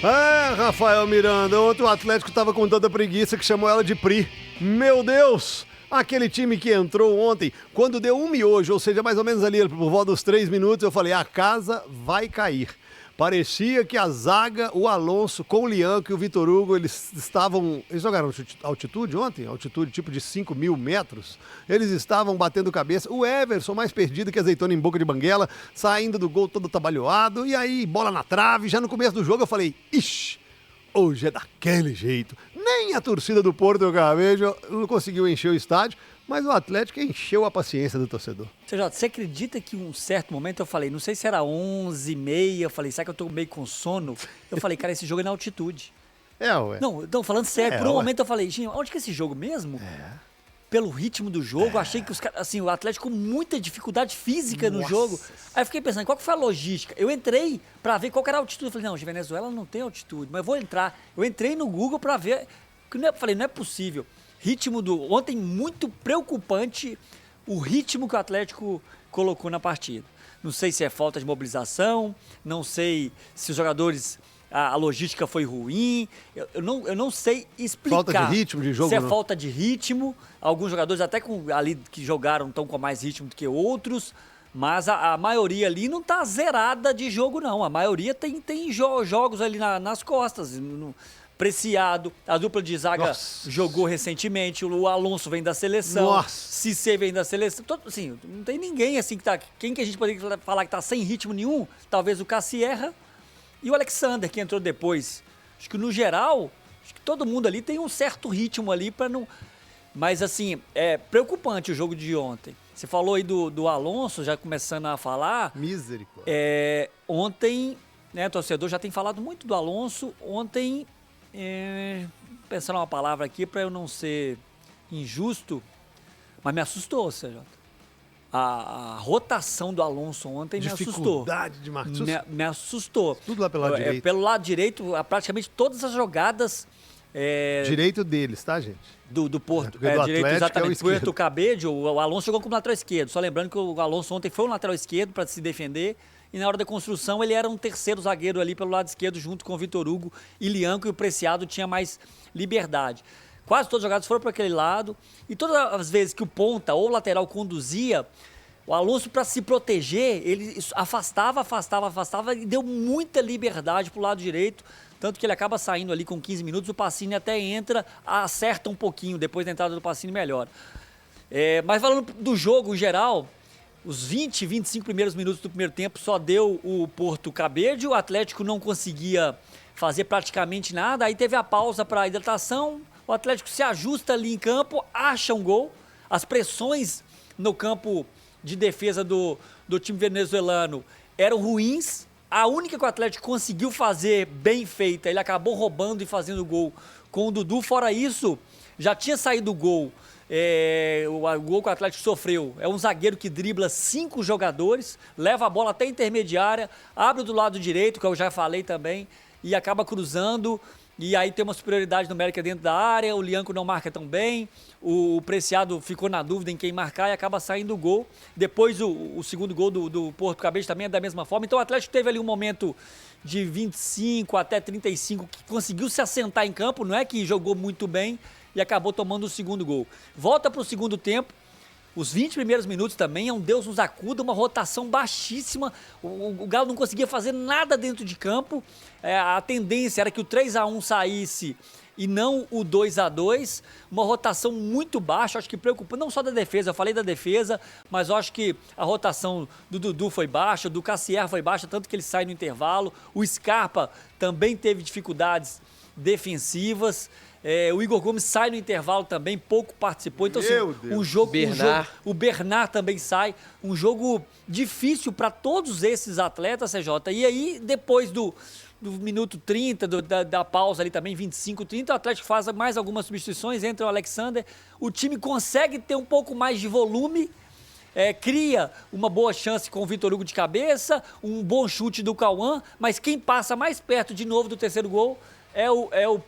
Rafael Miranda, ontem o Atlético tava com tanta preguiça que chamou ela de Pri. Meu Deus! Aquele time que entrou ontem, quando deu um miojo, ou seja, mais ou menos ali por volta dos 3 minutos, eu falei, a casa vai cair. Parecia que a zaga, o Alonso com o Lianco e o Vitor Hugo, eles jogaram altitude ontem? Altitude tipo de 5.000 metros. Eles estavam batendo cabeça. O Everson mais perdido que azeitona em boca de banguela, saindo do gol todo trabalhoado. E aí, bola na trave. Já no começo do jogo eu falei, ixi, hoje é daquele jeito. Nem a torcida do Porto Carvejo não conseguiu encher o estádio. Mas o Atlético encheu a paciência do torcedor. Você acredita que em um certo momento eu falei, não sei se era 11h30, eu falei, será que eu tô meio com sono? Eu falei, cara, esse jogo é na altitude. Ué. Não, falando sério, por um momento eu falei, gente, onde que é esse jogo mesmo? Pelo ritmo do jogo, achei que os caras, assim, o Atlético com muita dificuldade física no jogo. Aí eu fiquei pensando, qual que foi a logística? Eu entrei pra ver qual que era a altitude. Eu falei, não, Venezuela não tem altitude, mas eu vou entrar. Eu entrei no Google pra ver, falei, não é possível. Ontem muito preocupante o ritmo que o Atlético colocou na partida. Não sei se é falta de mobilização, não sei se os jogadores, a logística foi ruim, eu não sei explicar. Falta de ritmo de jogo, se é não. Falta de ritmo, alguns jogadores até ali que jogaram estão com mais ritmo do que outros, mas a maioria ali não tá zerada de jogo não, a maioria tem jogos ali nas costas, Preciado, a dupla de zaga jogou recentemente, o Alonso vem da seleção, Cissé vem da seleção, assim, não tem ninguém assim que tá, quem que a gente poderia falar que tá sem ritmo nenhum? Talvez o Cassierra e o Alexander, que entrou depois. Acho que no geral, acho que todo mundo ali tem um certo ritmo ali para não... Mas assim, é preocupante o jogo de ontem. Você falou aí do Alonso, já começando a falar. Misericórdia. Ontem, né, o torcedor já tem falado muito do Alonso, ontem... pensando uma palavra aqui para eu não ser injusto, mas me assustou, CJ. A rotação do Alonso ontem me assustou. Dificuldade de Marcos. Me assustou. Tudo lá pelo lado direito. Pelo lado direito, praticamente todas as jogadas... direito deles, tá, gente? Do Porto. Do Atlético, direito, exatamente. é o Puerto Cabello, o Alonso jogou como lateral esquerdo. Só lembrando que o Alonso ontem foi um lateral esquerdo para se defender. E na hora da construção ele era um terceiro zagueiro ali pelo lado esquerdo junto com o Vitor Hugo e Lianco, e o Preciado tinha mais liberdade. Quase todos os jogadores foram para aquele lado e todas as vezes que o ponta ou o lateral conduzia, o Alonso, para se proteger, ele afastava e deu muita liberdade para o lado direito, tanto que ele acaba saindo ali com 15 minutos, o Pacini até entra, acerta um pouquinho, depois da entrada do Pacini melhora. Mas falando do jogo em geral... Os 20, 25 primeiros minutos do primeiro tempo só deu o Porto Cabello, o Atlético não conseguia fazer praticamente nada, aí teve a pausa para hidratação, o Atlético se ajusta ali em campo, acha um gol, as pressões no campo de defesa do time venezuelano eram ruins, a única que o Atlético conseguiu fazer bem feita, ele acabou roubando e fazendo gol com o Dudu, fora isso, já tinha saído o gol. O gol que o Atlético sofreu é um zagueiro que dribla 5 jogadores, leva a bola até a intermediária, abre do lado direito, que eu já falei também, e acaba cruzando, e aí tem uma superioridade numérica dentro da área, o Lianco não marca tão bem, o Preciado ficou na dúvida em quem marcar e acaba saindo o gol. Depois o segundo gol do Porto Cabello também é da mesma forma, então o Atlético teve ali um momento de 25 até 35 que conseguiu se assentar em campo, não é que jogou muito bem, e acabou tomando o segundo gol. Volta para o segundo tempo, os 20 primeiros minutos também, é um Deus nos acuda, uma rotação baixíssima, o Galo não conseguia fazer nada dentro de campo, a tendência era que o 3-1 saísse e não o 2-2, uma rotação muito baixa, acho que preocupa, não só da defesa, eu falei da defesa, mas eu acho que a rotação do Dudu foi baixa, do Cassierra foi baixa, tanto que ele sai no intervalo, o Scarpa também teve dificuldades defensivas, o Igor Gomes sai no intervalo também, pouco participou. Então, assim, o Bernard também sai. Um jogo difícil para todos esses atletas, CJ. E aí, depois do minuto 30, da pausa ali também, 25, 30, o Atlético faz mais algumas substituições, entra o Alexander. O time consegue ter um pouco mais de volume, cria uma boa chance com o Vitor Hugo de cabeça, um bom chute do Cauã, mas quem passa mais perto de novo do terceiro gol é o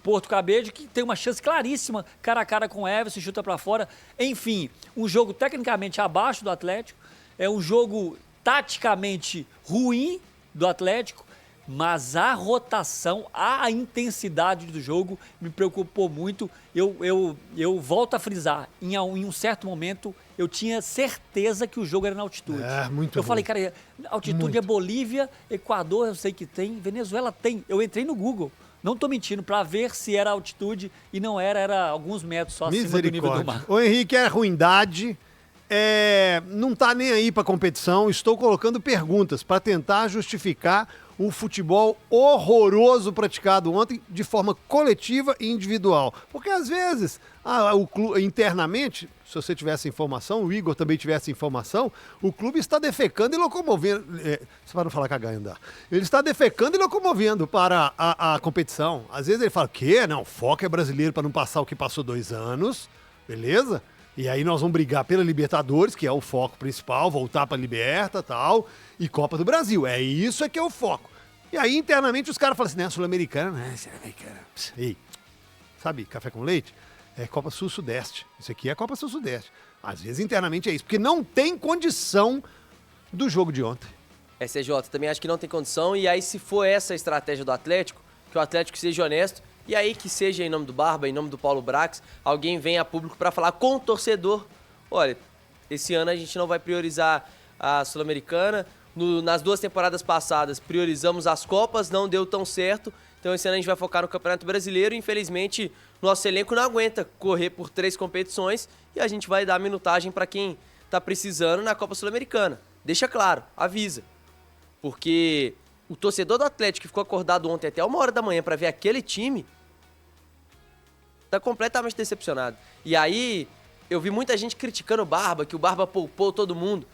Porto Cabello, que tem uma chance claríssima, cara a cara com o Everson, chuta para fora. Enfim, um jogo tecnicamente abaixo do Atlético, é um jogo taticamente ruim do Atlético, mas a rotação, a intensidade do jogo me preocupou muito. Eu volto a frisar, em um certo momento eu tinha certeza que o jogo era na altitude. Muito Eu bom. falei, cara, altitude Muito. é Bolívia, Equador eu sei que tem, Venezuela tem. Eu entrei no Google, não tô mentindo, para ver se era altitude e não era alguns metros só acima do nível do mar. O Henrique é ruindade, não tá nem aí pra competição. Estou colocando perguntas para tentar justificar um futebol horroroso praticado ontem de forma coletiva e individual. Porque às vezes, o clube, internamente, se você tivesse informação, o Igor também tivesse informação, o clube está defecando e locomovendo. Você para não falar cagar ainda. Ele está defecando e locomovendo para a competição. Às vezes ele fala, quê? Não, foco é brasileiro para não passar o que passou 2 anos, beleza? E aí nós vamos brigar pela Libertadores, que é o foco principal, voltar para a Liberta e tal, e Copa do Brasil. Isso é que é o foco. E aí internamente os caras falam assim, Sul-Americana, Sul-Americana. Ei, sabe, café com leite? É Copa Sul-Sudeste. Isso aqui é Copa Sul-Sudeste. Às vezes internamente é isso, porque não tem condição do jogo de ontem. CJ, também acho que não tem condição, e aí se for essa a estratégia do Atlético, que o Atlético seja honesto, e aí que seja em nome do Barba, em nome do Paulo Brax, alguém venha a público para falar com o torcedor, olha, esse ano a gente não vai priorizar a Sul-Americana, nas 2 temporadas passadas priorizamos as Copas, não deu tão certo, então esse ano a gente vai focar no Campeonato Brasileiro, e infelizmente nosso elenco não aguenta correr por 3 competições, e a gente vai dar minutagem para quem está precisando na Copa Sul-Americana. Deixa claro, avisa, porque o torcedor do Atlético que ficou acordado ontem até 1h da manhã para ver aquele time, tá completamente decepcionado. E aí, eu vi muita gente criticando o Barba, que o Barba poupou todo mundo.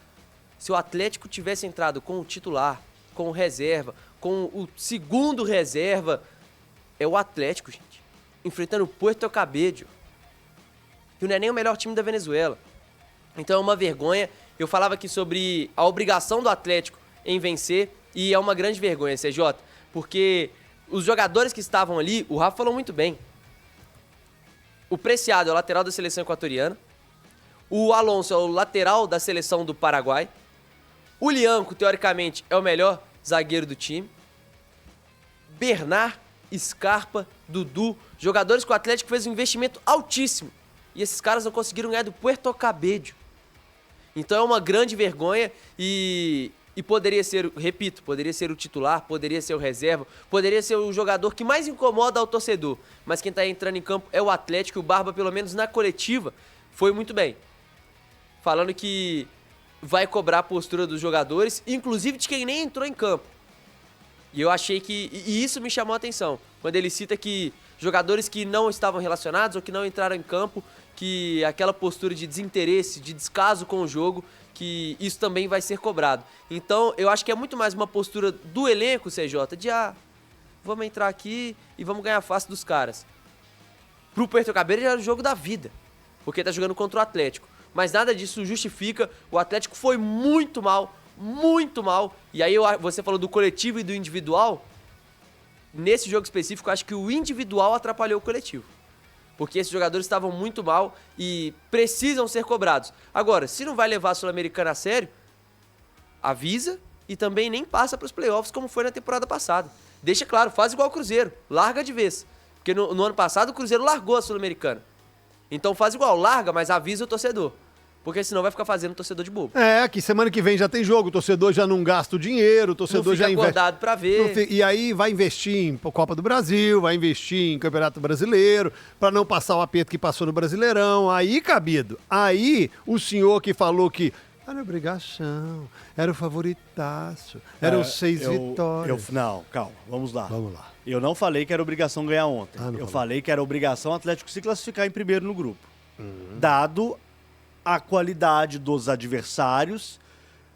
Se o Atlético tivesse entrado com o titular, com o reserva, com o segundo reserva, é o Atlético, gente, enfrentando o Puerto Cabello, que não é nem o melhor time da Venezuela. Então é uma vergonha. Eu falava aqui sobre a obrigação do Atlético em vencer, e é uma grande vergonha, CJ, porque os jogadores que estavam ali, o Rafa falou muito bem. O Preciado é o lateral da seleção equatoriana. O Alonso é o lateral da seleção do Paraguai. O Lianco, teoricamente, é o melhor zagueiro do time. Bernard, Scarpa, Dudu, jogadores que o Atlético fez um investimento altíssimo. E esses caras não conseguiram ganhar do Puerto Cabello. Então é uma grande vergonha e poderia ser, repito, poderia ser o titular, poderia ser o reserva, poderia ser o jogador que mais incomoda ao torcedor. Mas quem está entrando em campo é o Atlético, e o Barba, pelo menos na coletiva, foi muito bem. Falando que vai cobrar a postura dos jogadores, inclusive de quem nem entrou em campo. E eu achei que... E isso me chamou a atenção, quando ele cita que jogadores que não estavam relacionados ou que não entraram em campo, que aquela postura de desinteresse, de descaso com o jogo, que isso também vai ser cobrado. Então, eu acho que é muito mais uma postura do elenco, CJ, de vamos entrar aqui e vamos ganhar a face dos caras. Pro Puerto Cabello era o jogo da vida, porque tá jogando contra o Atlético. Mas nada disso justifica, o Atlético foi muito mal, e aí você falou do coletivo e do individual. Nesse jogo específico, eu acho que o individual atrapalhou o coletivo. Porque esses jogadores estavam muito mal e precisam ser cobrados. Agora, se não vai levar a Sul-Americana a sério, avisa e também nem passa para os playoffs como foi na temporada passada. Deixa claro, faz igual o Cruzeiro, larga de vez. Porque no ano passado o Cruzeiro largou a Sul-Americana. Então faz igual, larga, mas avisa o torcedor. Porque senão vai ficar fazendo o torcedor de bobo. Que semana que vem já tem jogo, o torcedor já não gasta o dinheiro, o torcedor já investe. Acordado pra ver. E aí vai investir em Copa do Brasil, vai investir em Campeonato Brasileiro, pra não passar o aperto que passou no Brasileirão. Aí, cabido, aí o senhor que falou que era obrigação, era o favoritaço, eram 6 vitórias. Não, calma, vamos lá. Vamos lá. Eu não falei que era obrigação ganhar ontem. Não falei que era obrigação o Atlético se classificar em primeiro no grupo. Dado a qualidade dos adversários,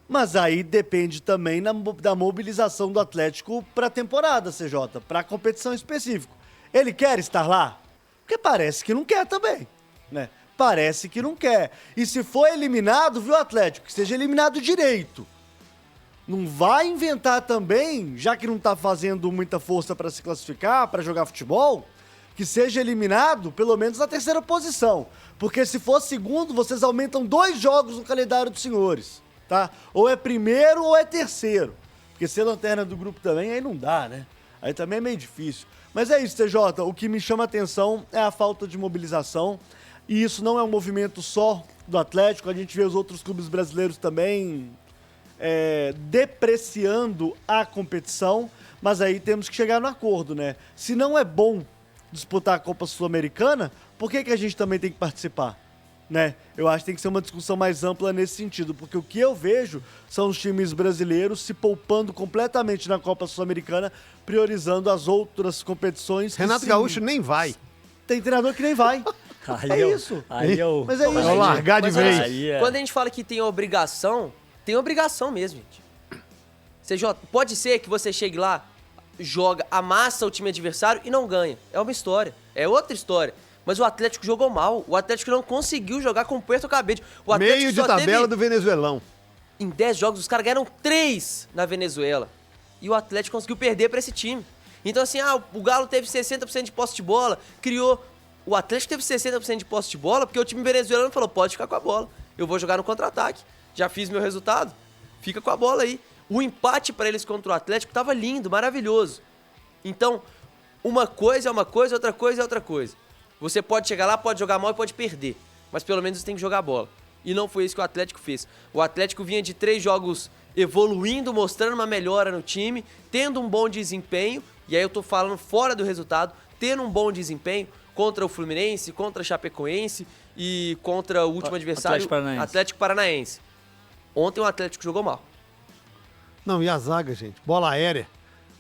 mas aí depende também da mobilização do Atlético para a temporada, CJ, para a competição específica. Ele quer estar lá? Porque parece que não quer também, né? Parece que não quer. E se for eliminado, viu, Atlético, que seja eliminado direito. Não vai inventar também, já que não tá fazendo muita força para se classificar, para jogar futebol, que seja eliminado pelo menos na 3ª posição. Porque se for segundo, vocês aumentam 2 jogos no calendário dos senhores, tá? Ou é primeiro ou é terceiro. Porque ser lanterna do grupo também, aí não dá, né? Aí também é meio difícil. Mas é isso, TJ, o que me chama a atenção é a falta de mobilização. E isso não é um movimento só do Atlético, a gente vê os outros clubes brasileiros também depreciando a competição, mas aí temos que chegar no acordo, né? Se não é bom disputar a Copa Sul-Americana, por que a gente também tem que participar? Né? Eu acho que tem que ser uma discussão mais ampla nesse sentido, porque o que eu vejo são os times brasileiros se poupando completamente na Copa Sul-Americana, priorizando as outras competições. Renato Gaúcho nem vai. Tem treinador que nem vai. Aí isso. Aí eu... Mas é isso. Vou largar de Mas olha vez. só, Aí é. Quando a gente fala que tem obrigação mesmo, gente. Pode ser que você chegue lá, joga, amassa o time adversário e não ganha. É uma história. É outra história. Mas o Atlético jogou mal. O Atlético não conseguiu jogar com o Puerto Cabello. O Atlético Meio de só tabela teve... do venezuelão. Em 10 jogos, os caras ganharam 3 na Venezuela. E o Atlético conseguiu perder pra esse time. Então assim, o Galo teve 60% de posse de bola, criou... O Atlético teve 60% de posse de bola porque o time venezuelano falou, pode ficar com a bola. Eu vou jogar no contra-ataque. Já fiz meu resultado. Fica com a bola aí. O empate pra eles contra o Atlético tava lindo, maravilhoso. Então, uma coisa é uma coisa, outra coisa é outra coisa. Você pode chegar lá, pode jogar mal e pode perder. Mas pelo menos você tem que jogar bola. E não foi isso que o Atlético fez. O Atlético vinha de 3 jogos evoluindo, mostrando uma melhora no time, tendo um bom desempenho, e aí eu tô falando fora do resultado, tendo um bom desempenho contra o Fluminense, contra a Chapecoense e contra o último adversário, Atlético Paranaense. Ontem o Atlético jogou mal. Não, e a zaga, gente? Bola aérea.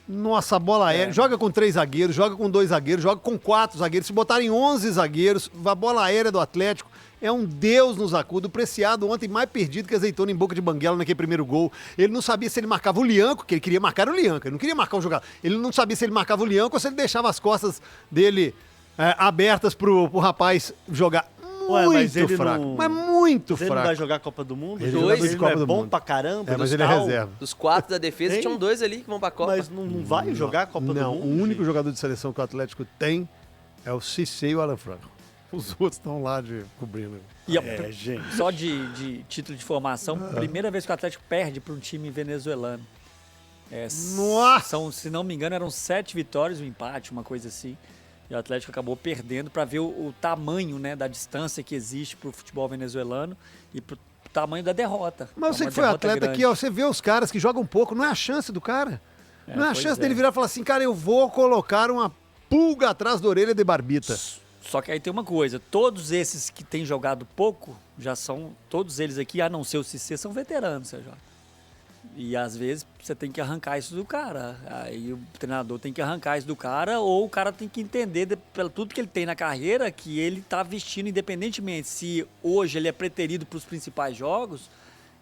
Nossa, bola aérea. Joga com 3 zagueiros, joga com 2 zagueiros, joga com 4 zagueiros. Se botarem 11 zagueiros, a bola aérea do Atlético é um Deus nos acuda. O Preciado ontem mais perdido que azeitona em boca de banguela naquele primeiro gol. Ele não sabia se ele marcava o Lianco, que ele queria marcar o Lianco. Ele não queria marcar o jogador. Ele não sabia se ele marcava o Lianco ou se ele deixava as costas dele abertas pro rapaz jogar. Ué, Muito mas ele fraco. não- Mas muito Ele não fraco. vai jogar a Copa do Mundo? Ele Dois, jogador de ele Copa não é do bom Mundo. pra caramba? Mas dos ele é tal, reserva. Dos 4 da defesa, Hein? tinham 2 ali que vão pra Copa. Mas não vai jogar a Copa do Não, Mundo? o único gente? jogador de seleção que o Atlético tem é o Cissé e o Alan Franco. Os outros estão lá de cobrindo. E, gente. só de título de formação, primeira vez que o Atlético perde para um time venezuelano. Nossa! Se não me engano, eram 7 vitórias, um empate, uma coisa assim. E o Atlético acabou perdendo para ver o tamanho, né, da distância que existe pro futebol venezuelano e pro tamanho da derrota. Mas É você uma que foi derrota atleta grande. aqui, ó, você vê os caras que jogam pouco, não é a chance do cara. Não é a pois chance é. dele virar e falar assim, cara, eu vou colocar uma pulga atrás da orelha de Barbita. Só que aí tem uma coisa, todos esses que têm jogado pouco, já são, todos eles aqui, a não ser o Cissé, são veteranos, CJ. E às vezes você tem que arrancar isso do cara. Aí o treinador tem que arrancar isso do cara, ou o cara tem que entender, pelo tudo que ele tem na carreira, que ele tá vestindo, independentemente se hoje ele é preterido para os principais jogos,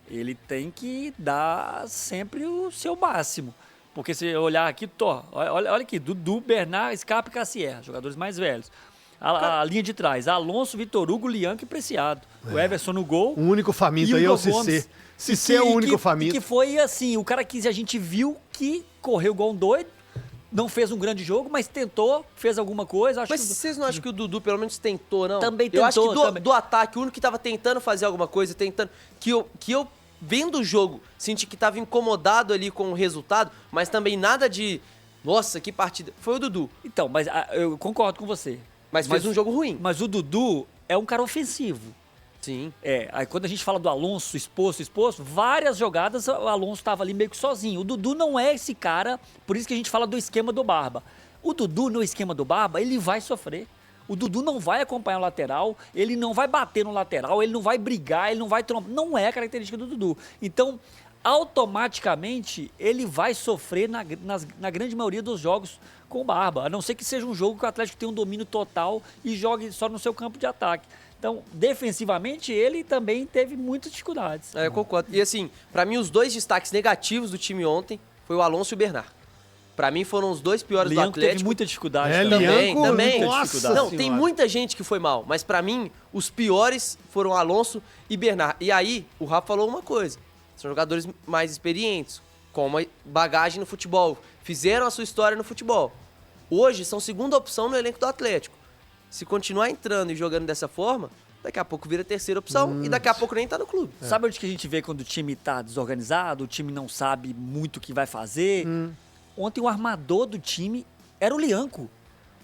ele tem que dar sempre o seu máximo. Porque se olhar aqui, olha aqui, Dudu, Bernard, Scarpa e Cassier, jogadores mais velhos. A linha de trás, Alonso, Vitor Hugo, Lianco e Preciado. O Everson no gol. O único faminto E o aí é o Igor Gomes. Cissé. Cissé é o único E faminto. que foi assim, o cara que a gente viu que correu igual um doido, não fez um grande jogo, mas tentou, fez alguma coisa. Acho Mas que... vocês não acham que o Dudu pelo menos tentou, não? Também Eu acho que tentou, também. do ataque, o único que tava tentando fazer alguma coisa, tentando... Que eu vendo o jogo, senti que tava incomodado ali com o resultado, mas também nada de... Nossa, que partida. Foi o Dudu. Então, mas eu concordo com você. Mas fez um jogo ruim. Mas o Dudu é um cara ofensivo. Sim. Aí quando a gente fala do Alonso exposto, várias jogadas o Alonso estava ali meio que sozinho. O Dudu não é esse cara, por isso que a gente fala do esquema do Barba. O Dudu no esquema do Barba, ele vai sofrer. O Dudu não vai acompanhar o lateral, ele não vai bater no lateral, ele não vai brigar, ele não vai trombar. Não é a característica do Dudu. Então, automaticamente, ele vai sofrer na grande maioria dos jogos com o Barba. A não ser que seja um jogo que o Atlético tenha um domínio total e jogue só no seu campo de ataque. Então, defensivamente, ele também teve muitas dificuldades. Eu concordo. E assim, pra mim, os 2 destaques negativos do time ontem foi o Alonso e o Bernard. Pra mim, foram os 2 piores do Lianco teve Atlético. muita dificuldade Também, Lianco, também. nossa Não, senhora. tem muita gente que foi mal, mas pra mim, os piores foram Alonso e Bernard. E aí, o Rafa falou uma coisa. São jogadores mais experientes, com uma bagagem no futebol. Fizeram a sua história no futebol. Hoje, são segunda opção no elenco do Atlético. Se continuar entrando e jogando dessa forma, daqui a pouco vira terceira opção e daqui a pouco nem tá no clube. Sabe onde que a gente vê quando o time tá desorganizado, o time não sabe muito o que vai fazer? Ontem o armador do time era o Lianco.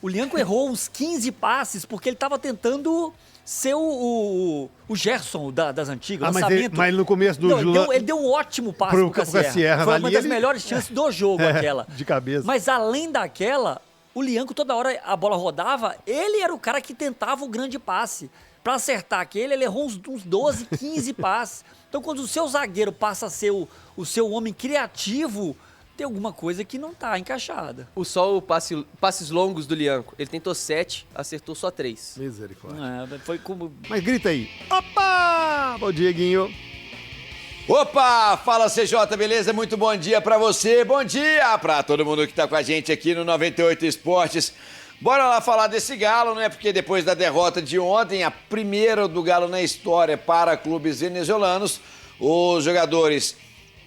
O Lianco errou uns 15 passes porque ele tava tentando ser o Gerson das antigas, o lançamento. Mas no começo do Não, ele deu um ótimo passe pro Cassierra. Foi uma das melhores chances do jogo, aquela. De cabeça. Mas além daquela, o Lianco toda hora a bola rodava, ele era o cara que tentava o grande passe. Pra acertar aquele, ele errou uns 12, 15 passes. Então quando o seu zagueiro passa a ser o seu homem criativo, tem alguma coisa que não tá encaixada. Só passes longos do Lianco. Ele tentou 7, acertou só 3. Misericórdia. Foi como... Mas grita aí. Opa! Bom dia, Guinho. Opa! Fala CJ, beleza? Muito bom dia pra você. Bom dia pra todo mundo que tá com a gente aqui no 98 Esportes. Bora lá falar desse Galo, né? Porque depois da derrota de ontem, a primeira do Galo na história para clubes venezuelanos, os jogadores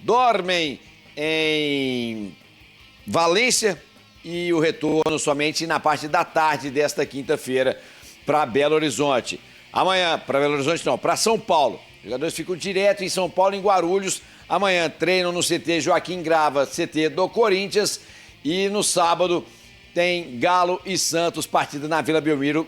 dormem em Valência e o retorno somente na parte da tarde desta quinta-feira para Belo Horizonte. Amanhã, para Belo Horizonte não, para São Paulo. Os jogadores ficam direto em São Paulo, em Guarulhos. Amanhã treinam no CT Joaquim Grava, CT do Corinthians. E no sábado tem Galo e Santos, partida na Vila Belmiro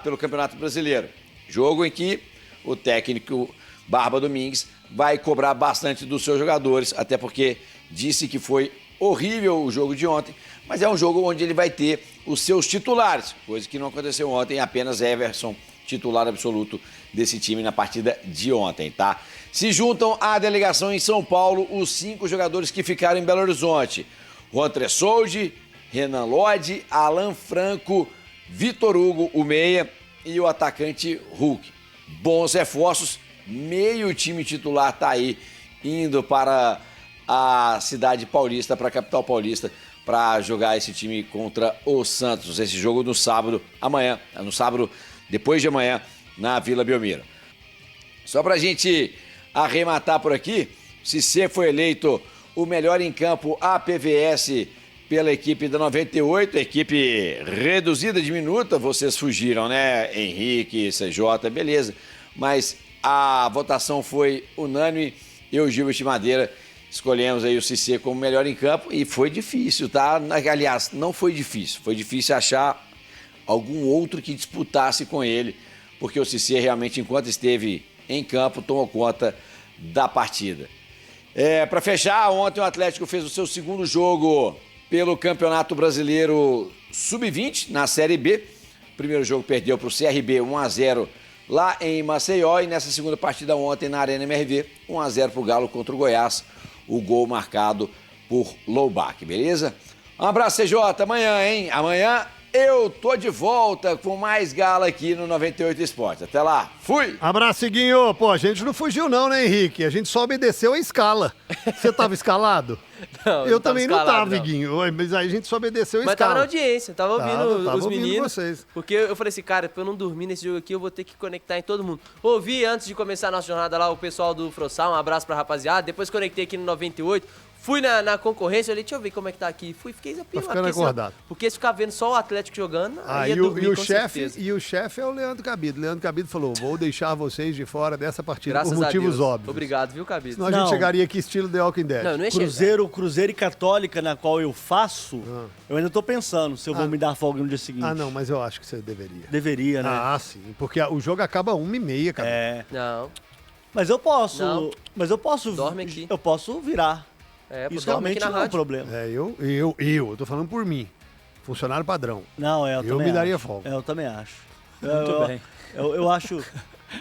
pelo Campeonato Brasileiro. Jogo em que o técnico Barba Domingues vai cobrar bastante dos seus jogadores, até porque disse que foi horrível o jogo de ontem, mas é um jogo onde ele vai ter os seus titulares, coisa que não aconteceu ontem, apenas Everson, titular absoluto desse time na partida de ontem, tá? Se juntam à delegação em São Paulo os 5 jogadores que ficaram em Belo Horizonte: Juan Tressoldi, Renan Lodge, Alan Franco, Vitor Hugo, o meia, e o atacante Hulk. Bons reforços. Meio time titular tá aí indo para a cidade paulista, para a capital paulista, para jogar esse time contra o Santos. Esse jogo no sábado, no sábado, depois de amanhã, na Vila Belmiro. Só para a gente arrematar por aqui, Cissé foi eleito o melhor em campo APVS pela equipe da 98, equipe reduzida, diminuta, vocês fugiram, né? Henrique, CJ, beleza, mas a votação foi unânime. Eu, Gilbert Madeira, escolhemos aí o Cissé como melhor em campo e foi difícil, tá? Aliás, não foi difícil. Foi difícil achar algum outro que disputasse com ele, porque o Cissé realmente, enquanto esteve em campo, tomou conta da partida. Para fechar, ontem o Atlético fez o seu segundo jogo pelo Campeonato Brasileiro Sub-20 na Série B. O primeiro jogo perdeu para o CRB 1-0 lá em Maceió, e nessa segunda partida ontem na Arena MRV, 1-0 pro Galo contra o Goiás, o gol marcado por Loubach, beleza? Um abraço, CJ, amanhã, hein? Amanhã eu tô de volta com mais Galo aqui no 98 Esporte. Até lá, fui! Abraço, Guinho. Pô, a gente não fugiu não, né, Henrique? A gente só obedeceu a escala. Você tava escalado? Não, Eu também não tava, não. Guinho. Mas aí a gente só obedeceu a Mas escala. tava na audiência, tava ouvindo Tava os ouvindo meninos. vocês. Porque eu falei assim, cara, pra eu não dormir nesse jogo aqui, eu vou ter que conectar em todo mundo. Ouvi antes de começar a nossa jornada lá o pessoal do Frossal, um abraço pra rapaziada. Depois conectei aqui no 98. Fui na concorrência, olhei, deixa eu ver como é que tá aqui. Fiquei zapinando. ficando acordado. Porque se ficar vendo só o Atlético jogando, aí ia E dormir, o com chefe certeza. e o chefe é o Leandro Cabido. Leandro Cabido falou: vou deixar vocês de fora dessa partida Graças por motivos a Deus. óbvios. Obrigado, viu, Cabido? Senão a gente Não. chegaria aqui estilo The Walking Dead. Não, eu não ia chegar. Cruzeiro e Católica, na qual eu faço, eu ainda tô pensando se eu vou me dar folga no dia seguinte. Ah, não, mas eu acho que você deveria. Deveria, né? Ah, sim. Porque o jogo acaba 1h30, cara. É. Não, Mas eu posso. Não. Mas eu posso. Dorme aqui. Eu posso virar. Isso dorme realmente aqui na não é um rádio. problema. Eu tô falando por mim. Funcionário padrão. Não, eu Eu também me daria acho. folga. Eu também acho. Muito bem. Eu acho.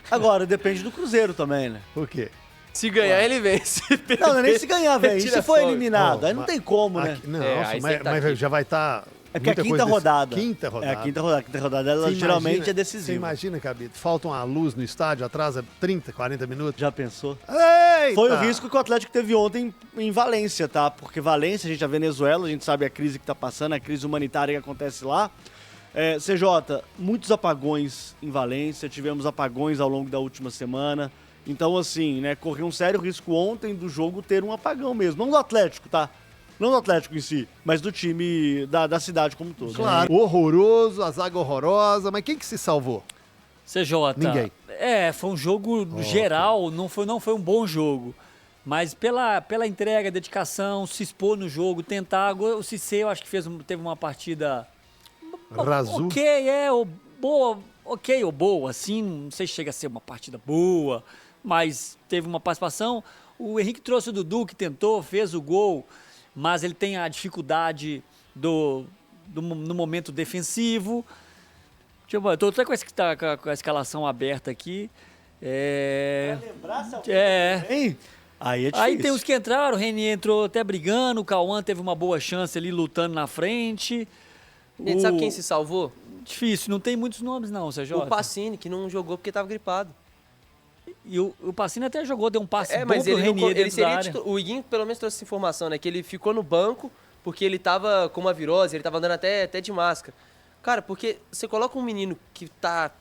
Agora, depende do Cruzeiro também, né? Por quê? Se ganhar, ele vence. Não, não é nem se ganhar, velho. E Tira se for folga. eliminado? Ó, Aí não mas- tem como, né? Aqui, não, É, nossa, aí mas, você tá mas aqui. já vai estar. É porque é a quinta rodada. Quinta rodada. É a quinta rodada. A quinta rodada, ela Você geralmente imagina- é decisiva. Você imagina, Cabito, falta uma luz no estádio, atrasa 30, 40 minutos. Já pensou? Eita! Foi o risco que o Atlético teve ontem em Valência, tá? Porque Valência, a gente, a Venezuela, a gente sabe a crise que tá passando, a crise humanitária que acontece lá. CJ, muitos apagões em Valência, tivemos apagões ao longo da última semana. Então, assim, né, correu um sério risco ontem do jogo ter um apagão mesmo. Não do Atlético, tá? Não do Atlético em si, mas do time da cidade como um todo. Claro. Horroroso, a zaga horrorosa, mas quem que se salvou? CJ. Ninguém. Foi um jogo geral, não foi um bom jogo. Mas pela entrega, dedicação, se expor no jogo, tentar. O Cissé, eu acho que teve uma partida. Razu. Ok ou boa, assim, não sei se chega a ser uma partida boa, mas teve uma participação. O Henrique trouxe o Dudu, que tentou, fez o gol, mas ele tem a dificuldade no momento defensivo. Deixa eu ver, eu tô até com a escalação aberta aqui. Hein? Aí é difícil. Aí tem os que entraram, o Renier entrou até brigando, o Cauã teve uma boa chance ali lutando na frente. Gente, sabe quem se salvou? Difícil, não tem muitos nomes não, Sérgio. O Pacini, que não jogou porque tava gripado. E o Pacini até jogou, deu um passe bom Mas pro Renier dentro da área. O Iguinho pelo menos trouxe essa informação, né? Que ele ficou no banco porque ele tava com uma virose, ele tava andando até de máscara. Cara, porque você coloca um menino que tá...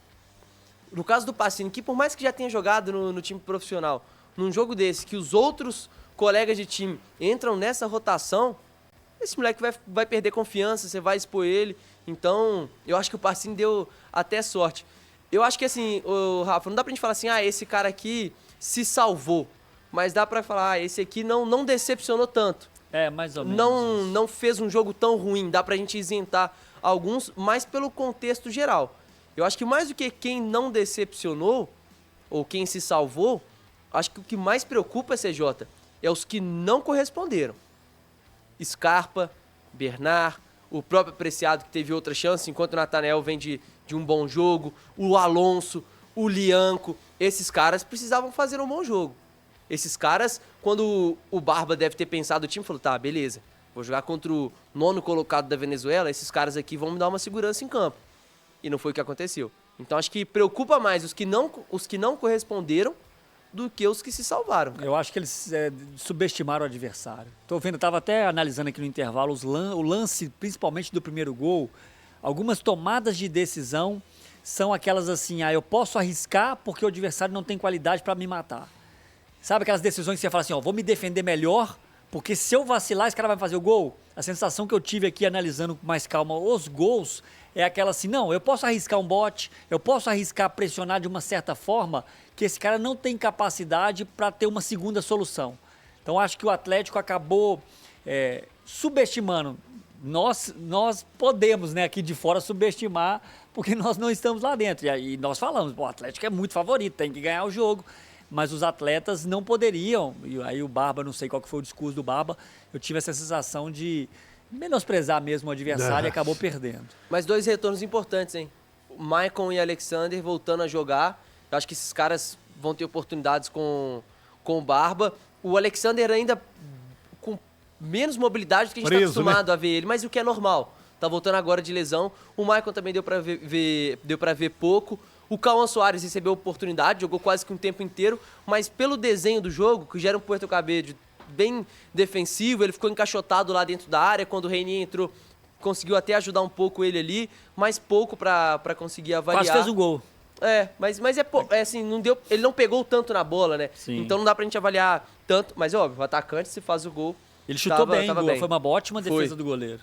No caso do Pacini, que por mais que já tenha jogado no time profissional, num jogo desse, que os outros colegas de time entram nessa rotação, esse moleque vai perder confiança, você vai expor ele. Então, eu acho que o Pacini deu até sorte. Eu acho que assim, Rafa, não dá pra gente falar assim, esse cara aqui se salvou. Mas dá pra falar, esse aqui não decepcionou tanto. Mais ou menos. Não fez um jogo tão ruim. Dá pra gente isentar alguns, mas pelo contexto geral. Eu acho que mais do que quem não decepcionou, ou quem se salvou, acho que o que mais preocupa, CJ, é os que não corresponderam. Scarpa, Bernard, o próprio Preciado, que teve outra chance, enquanto o Nathanael vem de um bom jogo, o Alonso, o Lianco, esses caras precisavam fazer um bom jogo. Esses caras, quando o Barba deve ter pensado o time, falou, tá, beleza, vou jogar contra o 9º colocado da Venezuela, esses caras aqui vão me dar uma segurança em campo. E não foi o que aconteceu. Então acho que preocupa mais os que não corresponderam do que os que se salvaram. Eu acho que eles subestimaram o adversário. Tô vendo, tava até analisando aqui no intervalo o lance, principalmente do primeiro gol. Algumas tomadas de decisão são aquelas assim, eu posso arriscar porque o adversário não tem qualidade para me matar. Sabe aquelas decisões que você fala assim, vou me defender melhor, porque se eu vacilar, esse cara vai fazer o gol? A sensação que eu tive aqui analisando com mais calma os gols é aquela assim, não, eu posso arriscar um bote, eu posso arriscar pressionar de uma certa forma que esse cara não tem capacidade para ter uma segunda solução. Então acho que o Atlético acabou subestimando. Nós podemos, né, aqui de fora subestimar porque nós não estamos lá dentro. E nós falamos, o Atlético é muito favorito, tem que ganhar o jogo. Mas os atletas não poderiam. E aí o Barba, não sei qual que foi o discurso do Barba, eu tive essa sensação de menosprezar mesmo o adversário e acabou perdendo. Mas 2 retornos importantes, hein? O Maicon e Alexander voltando a jogar. Eu acho que esses caras vão ter oportunidades com o Barba. O Alexander ainda com menos mobilidade do que a gente está acostumado a ver ele, mas o que é normal. Tá voltando agora de lesão. O Maicon também deu para ver pouco. O Cauã Soares recebeu oportunidade, jogou quase que um tempo inteiro, mas pelo desenho do jogo, que gera um Puerto Cabello bem defensivo, ele ficou encaixotado lá dentro da área, quando o Renier entrou, conseguiu até ajudar um pouco ele ali, mas pouco para conseguir avaliar. Quase fez o gol. Mas assim, não deu, ele não pegou tanto na bola, né? Sim. Então não dá pra gente avaliar tanto, mas óbvio, o atacante se faz o gol. Ele chutou bem, tava bem. Foi uma ótima defesa do goleiro.